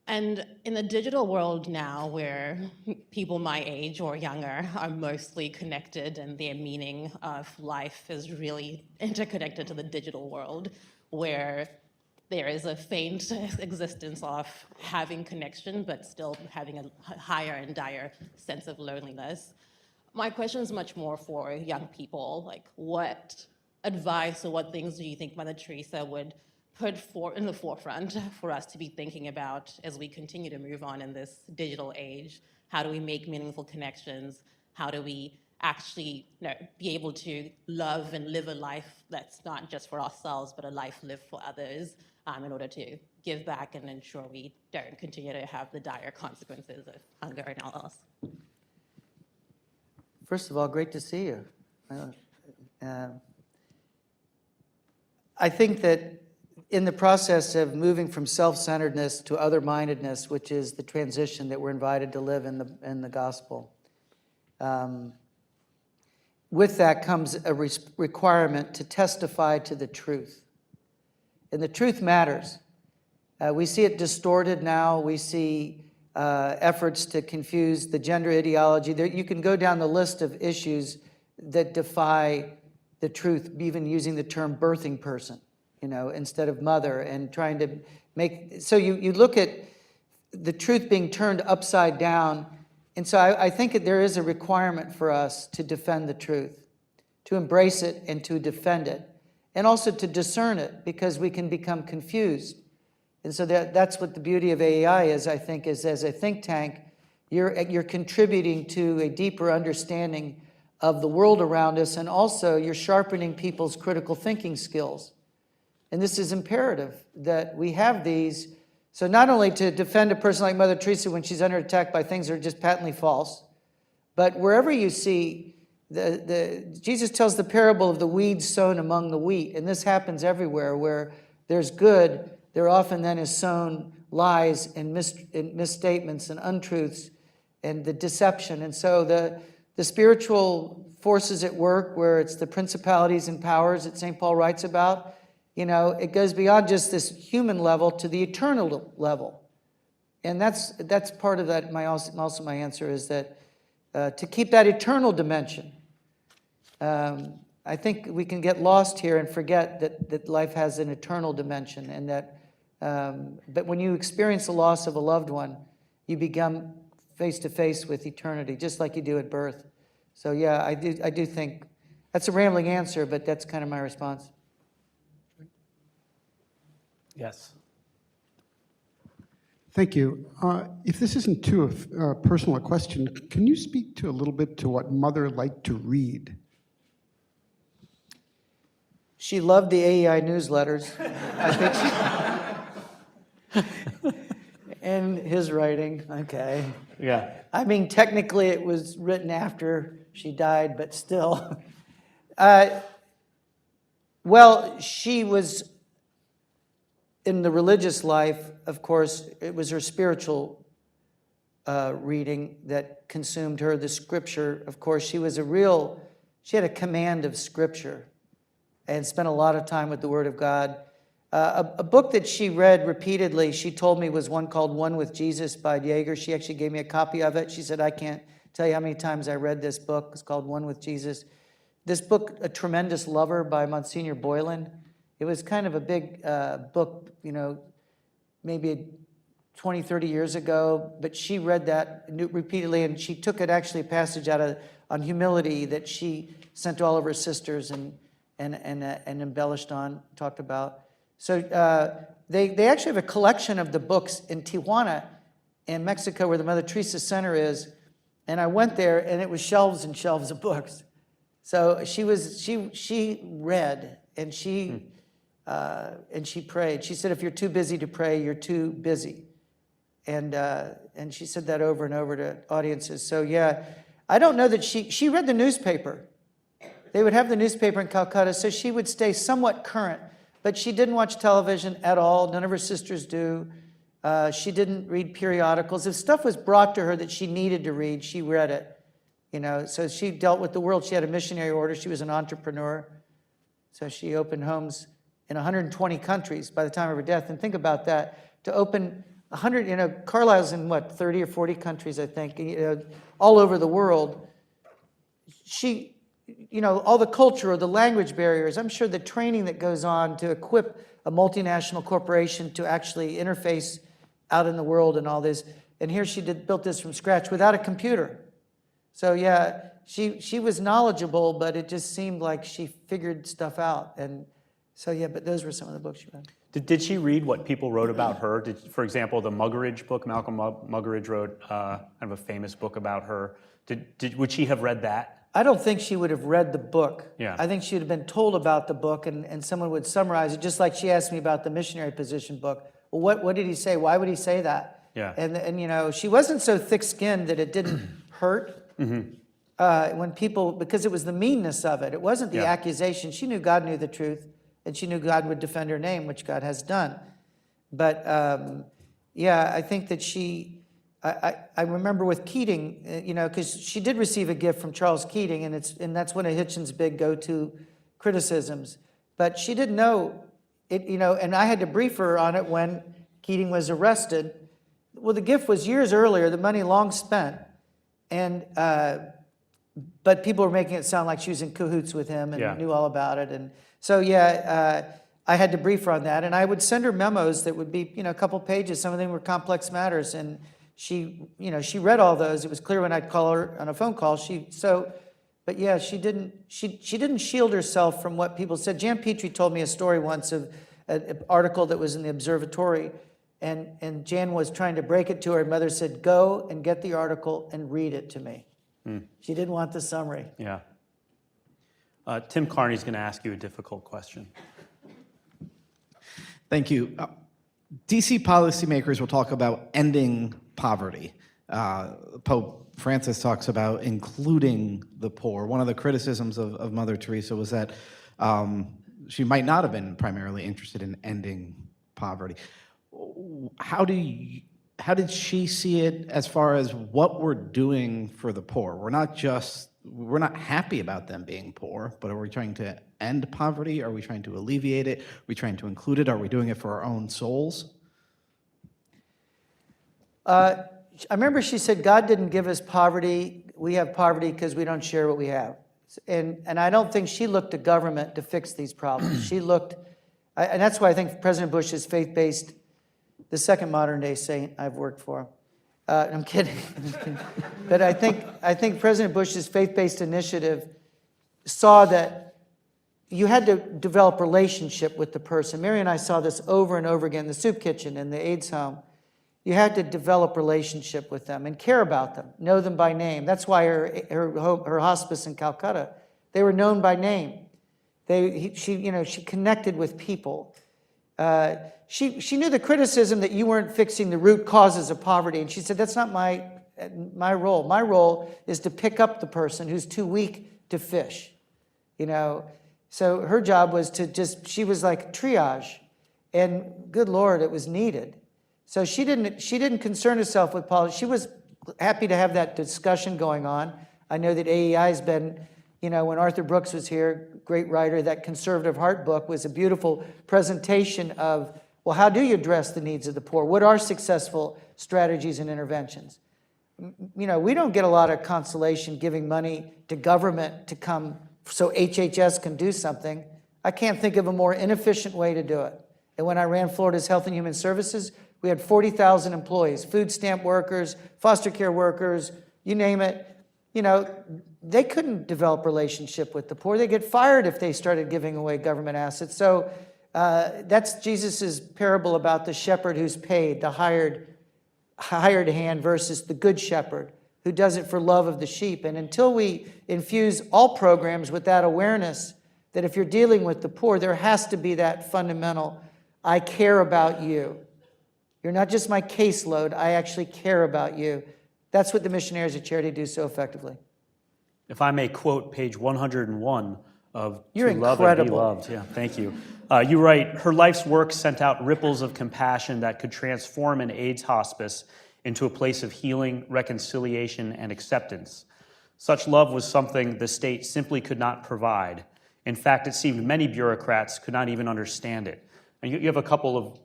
S3: And in the digital world now, where people my age or younger are mostly connected and their meaning of life is really interconnected to the digital world, where there is a faint existence of having connection, but still having a higher and dire sense of loneliness. My question is much more for young people. Like, what advice or what things do you think Mother Teresa would put in the forefront for us to be thinking about as we continue to move on in this digital age? How do we make meaningful connections? How do we actually be able to love and live a life that's not just for ourselves, but a life lived for others, in order to give back and ensure we don't continue to have the dire consequences of hunger and all else?
S2: First of all, great to see you. I think that in the process of moving from self-centeredness to other-mindedness, which is the transition that we're invited to live in the gospel, with that comes a requirement to testify to the truth. And the truth matters. We see it distorted now. We see efforts to confuse the gender ideology. You can go down the list of issues that defy the truth, even using the term birthing person, instead of mother, and trying to make, so you look at the truth being turned upside down. And so I think that there is a requirement for us to defend the truth, to embrace it and to defend it, and also to discern it, because we can become confused. And so that's what the beauty of AEI is, I think, is as a think tank, you're contributing to a deeper understanding of the world around us, and also you're sharpening people's critical thinking skills. And this is imperative that we have these. So not only to defend a person like Mother Teresa when she's under attack by things that are just patently false, but wherever you see, Jesus tells the parable of the weeds sown among the wheat, and this happens everywhere. Where there's good, there often then is sown lies and misstatements and untruths and the deception. And so the spiritual forces at work, where it's the principalities and powers that St. Paul writes about, it goes beyond just this human level to the eternal level. And that's part of that. Also my answer is that to keep that eternal dimension. I think we can get lost here and forget that life has an eternal dimension, and that but when you experience the loss of a loved one, you become face to face with eternity, just like you do at birth. So yeah, I do think that's a rambling answer, but that's kind of my response.
S1: Yes.
S4: Thank you. If this isn't too personal a question, can you speak to a little bit to what Mother liked to read?
S2: She loved the AEI newsletters, I think. And his writing, okay.
S1: Yeah.
S2: I mean, technically it was written after she died, but still. Well, she was, in the religious life, of course, it was her spiritual reading that consumed her. The scripture, of course, she had a command of scripture and spent a lot of time with the Word of God. A book that she read repeatedly, she told me, was one called One with Jesus by Yeager. She actually gave me a copy of it. She said, I can't tell you how many times I read this book. It's called One with Jesus. This book, A Tremendous Lover by Monsignor Boylan. It was kind of a big book, maybe 20, 30 years ago, but she read that repeatedly, and she took it, actually, a passage on humility that she sent to all of her sisters, and and embellished on, talked about. So they actually have a collection of the books in Tijuana in Mexico where the Mother Teresa Center is. And I went there and it was shelves and shelves of books. So she read and she prayed. She said, if you're too busy to pray, you're too busy. And she said that over and over to audiences. So yeah, I don't know that she read the newspaper. They would have the newspaper in Calcutta, so she would stay somewhat current. But she didn't watch television at all. None of her sisters do. She didn't read periodicals. If stuff was brought to her that she needed to read, she read it. So she dealt with the world. She had a missionary order. She was an entrepreneur. So she opened homes in 120 countries by the time of her death. And think about that, to open 100, Carlisle's in 30 or 40 countries, I think, all over the world. She, all the culture or the language barriers, I'm sure the training that goes on to equip a multinational corporation to actually interface out in the world and all this. And here she built this from scratch without a computer. So yeah, she was knowledgeable, but it just seemed like she figured stuff out. And so yeah, but those were some of the books she read.
S1: Did she read what people wrote about her? For example, the Muggeridge book, Malcolm Muggeridge wrote kind of a famous book about her. Would she have read that?
S2: I don't think she would have read the book.
S1: Yeah.
S2: I think she would have been told about the book and someone would summarize it, just like she asked me about the missionary position book. Well, what did he say? Why would he say that?
S1: Yeah.
S2: And she wasn't so thick-skinned that it didn't hurt. When people, because it was the meanness of it. It wasn't the accusation. She knew God knew the truth, and she knew God would defend her name, which God has done. But I think that I remember with Keating, because she did receive a gift from Charles Keating, and that's one of Hitchens' big go-to criticisms. But she didn't know it, and I had to brief her on it when Keating was arrested. Well, the gift was years earlier, the money long spent, and but people were making it sound like she was in cahoots with him and knew all about it. And so, I had to brief her on that. And I would send her memos that would be, a couple pages. Some of them were complex matters. And she read all those. It was clear when I'd call her on a phone call. She didn't shield herself from what people said. Jan Petrie told me a story once of an article that was in the observatory. And Jan was trying to break it to her. And Mother said, go and get the article and read it to me. She didn't want the summary.
S1: Yeah. Tim Carney's going to ask you a difficult question.
S5: Thank you. DC policymakers will talk about ending poverty. Pope Francis talks about including the poor. One of the criticisms of Mother Teresa was that she might not have been primarily interested in ending poverty. How did she see it as far as what we're doing for the poor? We're not happy about them being poor, but are we trying to end poverty? Are we trying to alleviate it? Are we trying to include it? Are we doing it for our own souls?
S2: I remember she said, God didn't give us poverty. We have poverty because we don't share what we have. And I don't think she looked to government to fix these problems. She looked, and that's why I think President Bush is faith-based, the second modern-day saint I've worked for. I'm kidding. But I think President Bush's faith-based initiative saw that you had to develop relationship with the person. Mary and I saw this over and over again in the soup kitchen and the AIDS home. You had to develop relationship with them and care about them, know them by name. That's why her hospice in Calcutta, they were known by name. She connected with people. She knew the criticism that you weren't fixing the root causes of poverty, and she said, that's not my role. My role is to pick up the person who's too weak to fish, So her job was she was like triage, and good Lord, it was needed. So she didn't concern herself with politics. She was happy to have that discussion going on. I know that AEI has been, when Arthur Brooks was here, great writer, that Conservative Heart book was a beautiful presentation of, well, how do you address the needs of the poor? What are successful strategies and interventions? We don't get a lot of consolation giving money to government to come so HHS can do something. I can't think of a more inefficient way to do it. And when I ran Florida's Health and Human Services, we had 40,000 employees, food stamp workers, foster care workers, you name it. they couldn't develop relationship with the poor. They get fired if they started giving away government assets. So that's Jesus's parable about the shepherd who's paid, the hired hand versus the good shepherd who does it for love of the sheep. And until we infuse all programs with that awareness that if you're dealing with the poor, there has to be that fundamental, I care about you. You're not just my caseload, I actually care about you. That's what the missionaries of charity do so effectively.
S1: If I may quote page 101 of
S2: You're
S1: To Love and Be
S2: incredible.
S1: Loved. Yeah, thank you. You write, her life's work sent out ripples of compassion that could transform an AIDS hospice into a place of healing, reconciliation, and acceptance. Such love was something the state simply could not provide. In fact, it seemed many bureaucrats could not even understand it. And you have a couple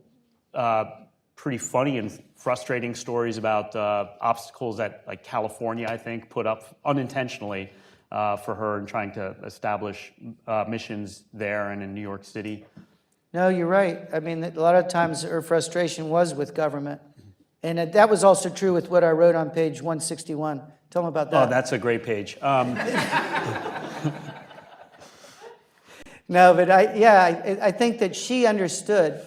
S1: of pretty funny and frustrating stories about obstacles that, like California, I think, put up unintentionally for her in trying to establish missions there and in New York City.
S2: No, you're right. I mean, a lot of times her frustration was with government. And that was also true with what I wrote on page 161. Tell them about that.
S1: Oh, that's a great page.
S2: No, but I think that she understood.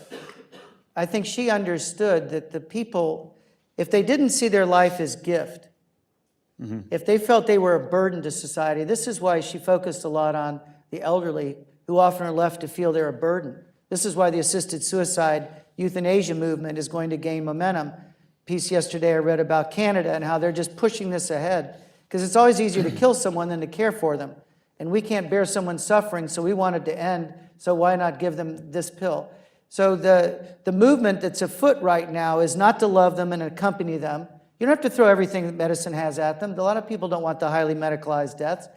S2: I think she understood that the people, if they didn't see their life as gift, if they felt they were a burden to society, this is why she focused a lot on the elderly, who often are left to feel they're a burden. This is why the assisted suicide euthanasia movement is going to gain momentum. Piece yesterday I read about Canada and how they're just pushing this ahead, because it's always easier to kill someone than to care for them. And we can't bear someone's suffering, so we want it to end, so why not give them this pill? So the movement that's afoot right now is not to love them and accompany them. You don't have to throw everything that medicine has at them. A lot of people don't want the highly medicalized deaths,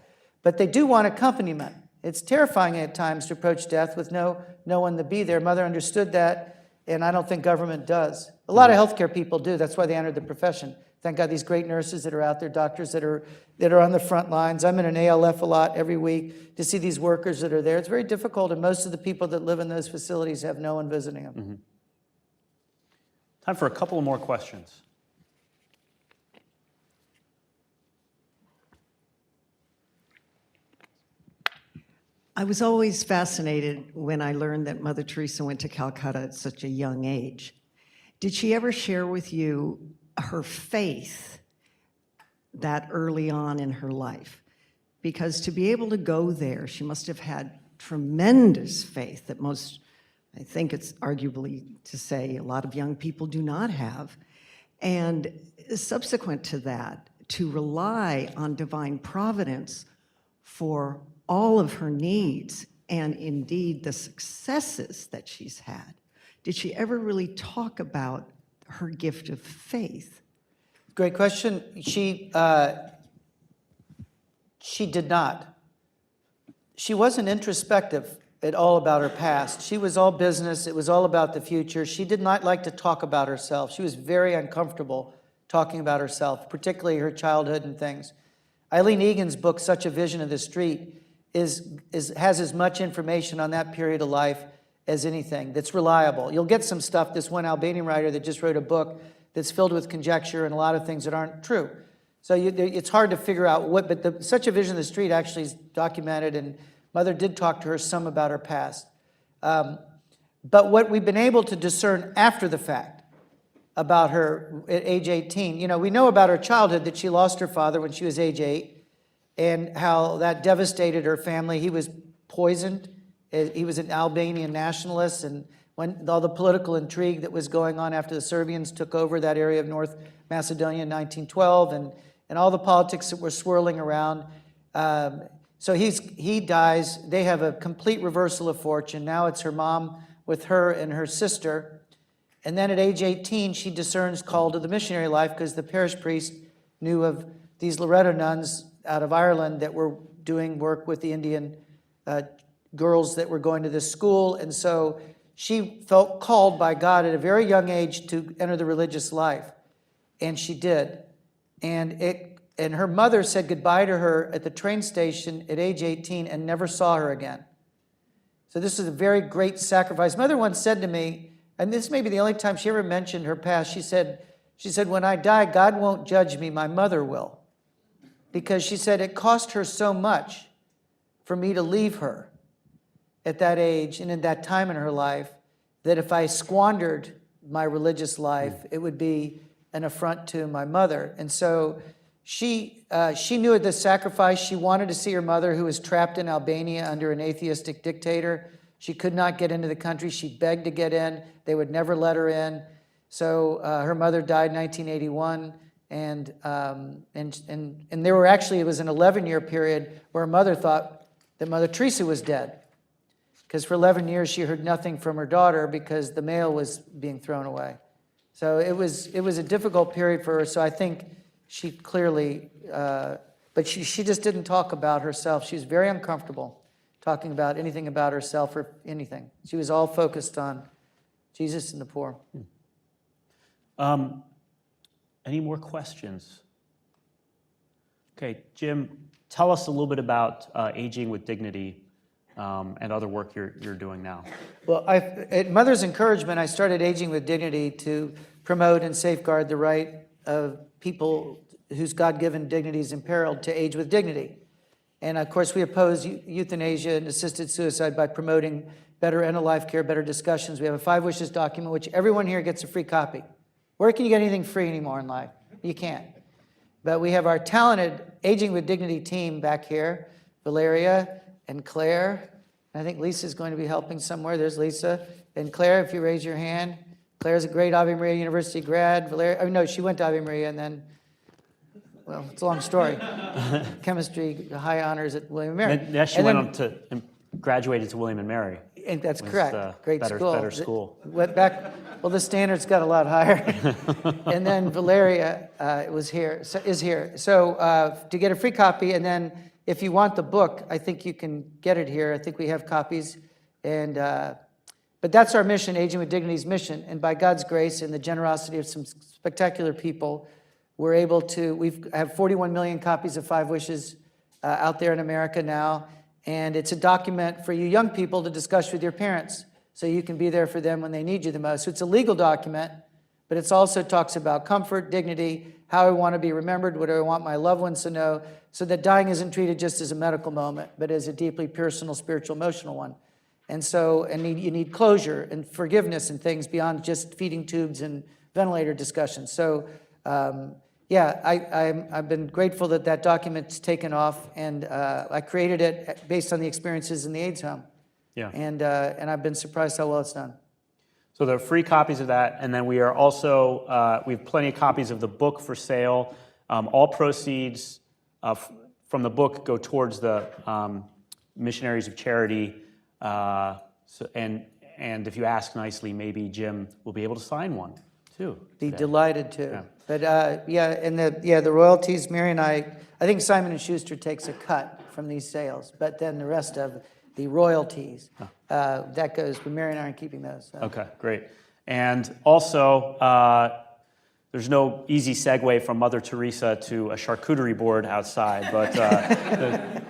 S2: but they do want accompaniment. It's terrifying at times to approach death with no one to be there. Mother understood that, and I don't think government does. A lot of healthcare people do. That's why they entered the profession. Thank God these great nurses that are out there, doctors that are on the front lines. I'm in an ALF a lot every week to see these workers that are there. It's very difficult, and most of the people that live in those facilities have no one visiting them.
S1: Time for a couple of more questions.
S6: I was always fascinated when I learned that Mother Teresa went to Calcutta at such a young age. Did she ever share with you her faith that early on in her life? Because to be able to go there, she must have had tremendous faith that most, I think it's arguably to say, a lot of young people do not have. And subsequent to that, to rely on divine providence for all of her needs and indeed the successes that she's had. Did she ever really talk about her gift of faith?
S2: Great question. She did not. She wasn't introspective at all about her past. She was all business. It was all about the future. She did not like to talk about herself. She was very uncomfortable talking about herself, particularly her childhood and things. Eileen Egan's book, Such a Vision of the Street, has as much information on that period of life as anything that's reliable. You'll get some stuff, this one Albanian writer that just wrote a book that's filled with conjecture and a lot of things that aren't true. So it's hard to figure out what, but Such a Vision of the Street actually is documented, and Mother did talk to her some about her past. But what we've been able to discern after the fact about her at age 18, we know about her childhood that she lost her father when she was age 8, and how that devastated her family. He was poisoned. He was an Albanian nationalist, and when all the political intrigue that was going on after the Serbians took over that area of North Macedonia in 1912, and all the politics that were swirling around. So he dies. They have a complete reversal of fortune. Now it's her mom with her and her sister. And then at age 18, she discerns call to the missionary life because the parish priest knew of these Loreto nuns out of Ireland that were doing work with the Indian girls that were going to this school. And so she felt called by God at a very young age to enter the religious life. And she did. And her mother said goodbye to her at the train station at age 18 and never saw her again. So this is a very great sacrifice. Mother once said to me, and this may be the only time she ever mentioned her past, she said, when I die, God won't judge me, my mother will. because she said it cost her so much for me to leave her at that age and in that time in her life, that if I squandered my religious life, it would be an affront to my mother. And so she knew at this sacrifice. She wanted to see her mother, who was trapped in Albania under an atheistic dictator. She could not get into the country. She begged to get in. They would never let her in. So her mother died in 1981. And there were actually, it was an 11-year period where her mother thought that Mother Teresa was dead. Because for 11 years, she heard nothing from her daughter because the mail was being thrown away. So it was a difficult period for her. So I think she clearly, but she just didn't talk about herself. She was very uncomfortable talking about anything about herself or anything. She was all focused on Jesus and the poor.
S1: Any more questions? Okay, Jim, tell us a little bit about Aging with Dignity and other work you're doing now.
S2: Well, at Mother's encouragement, I started Aging with Dignity to promote and safeguard the right of people whose God-given dignity is imperiled to age with dignity. And of course, we oppose euthanasia and assisted suicide by promoting better end-of-life care, better discussions. We have a 5 Wishes document, which everyone here gets a free copy. Where can you get anything free anymore in life? You can't. But we have our talented Aging with Dignity team back here, Valeria and Claire. I think Lisa's going to be helping somewhere. There's Lisa. And Claire, if you raise your hand. Claire's a great Ave Maria University grad. Valeria, oh no, she went to Ave Maria and then, well, it's a long story. Chemistry, high honors at William and Mary.
S1: Then she went on to graduated to William and Mary.
S2: And that's
S1: Was,
S2: correct. Great school.
S1: Better school.
S2: Went back, well, the standards got a lot higher. And then Valeria is here. So to get a free copy, and then if you want the book, I think you can get it here. I think we have copies. And but that's our mission, Aging with Dignity's mission. And by God's grace and the generosity of some spectacular people, we're able to, we have 41 million copies of 5 Wishes out there in America now. And it's a document for you young people to discuss with your parents so you can be there for them when they need you the most. So it's a legal document, but it also talks about comfort, dignity, how I want to be remembered, what do I want my loved ones to know, so that dying isn't treated just as a medical moment, but as a deeply personal, spiritual, emotional one. And so you need closure and forgiveness and things beyond just feeding tubes and ventilator discussions. So yeah, I've been grateful that that document's taken off, and I created it based on the experiences in the AIDS home.
S1: Yeah.
S2: And I've been surprised how well it's done.
S1: So there are free copies of that, and then we are also, we have plenty of copies of the book for sale. All proceeds from the book go towards the Missionaries of Charity, and if you ask nicely, maybe Jim will be able to sign one too.
S2: Be
S1: today.
S2: delighted to.
S1: Yeah.
S2: But and the royalties, Mary and I think Simon and Schuster takes a cut from these sales, but then the rest of the royalties, that goes, but Mary and I are keeping those. So.
S1: Okay, great. And also, there's no easy segue from Mother Teresa to a charcuterie board outside, but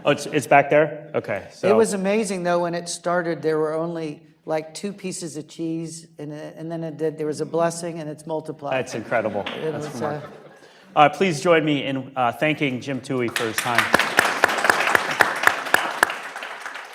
S1: it's back there? Okay. So.
S2: It was amazing, though, when it started, there were only like 2 pieces of cheese, and then there was a blessing, and it's multiplied.
S1: That's incredible.
S2: It
S1: That's
S2: was,
S1: remarkable. Please join me in thanking Jim Towey for his time.